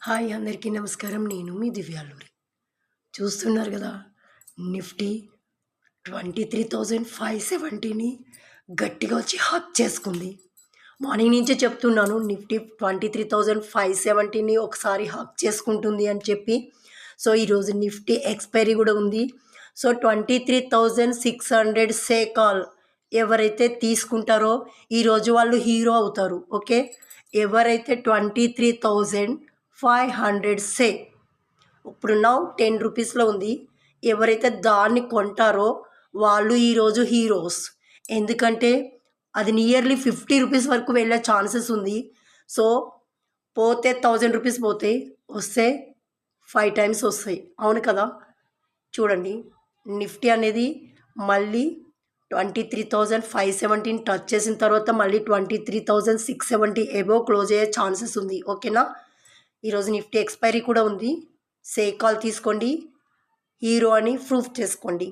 Hi అందరికీ నమస్కారం. నేను మీ దివ్యాలూరి. చూస్తున్నారు కదా, నిఫ్టీ 23,570ని గట్టిగా వచ్చి హక్ చేసుకుంది. మార్నింగ్ నుంచే చెప్తున్నాను, నిఫ్టీ 23,570ని ఒకసారి హక్ చేసుకుంటుంది అని చెప్పి. సో ఈరోజు నిఫ్టీ ఎక్స్పైరీ కూడా ఉంది. సో 23,600 సే కాల్ ఎవరైతే తీసుకుంటారో ఈరోజు వాళ్ళు హీరో అవుతారు. ఓకే, ఎవరైతే 23,500 సే ఇప్పుడు నా 10 రూపీస్లో ఉంది, ఎవరైతే దాన్ని కొంటారో వాళ్ళు ఈరోజు హీరోస్. ఎందుకంటే అది నియర్లీ 50 రూపీస్ వరకు వెళ్ళే ఛాన్సెస్ ఉంది. సో పోతే 1000 రూపీస్ పోతాయి, వస్తే 5 టైమ్స్ వస్తాయి. అవును కదా. చూడండి, నిఫ్టీ అనేది మళ్ళీ 23,570 టచ్ చేసిన తర్వాత మళ్ళీ 23,670 ఎబోవ్ క్లోజ్ అయ్యే ఛాన్సెస్ ఉంది. ఓకేనా. ఈరోజు నిఫ్టీ ఎక్స్పైరీ కూడా ఉంది. సే కాల్ తీసుకోండి, హీరో అని ప్రూఫ్ చేసుకోండి.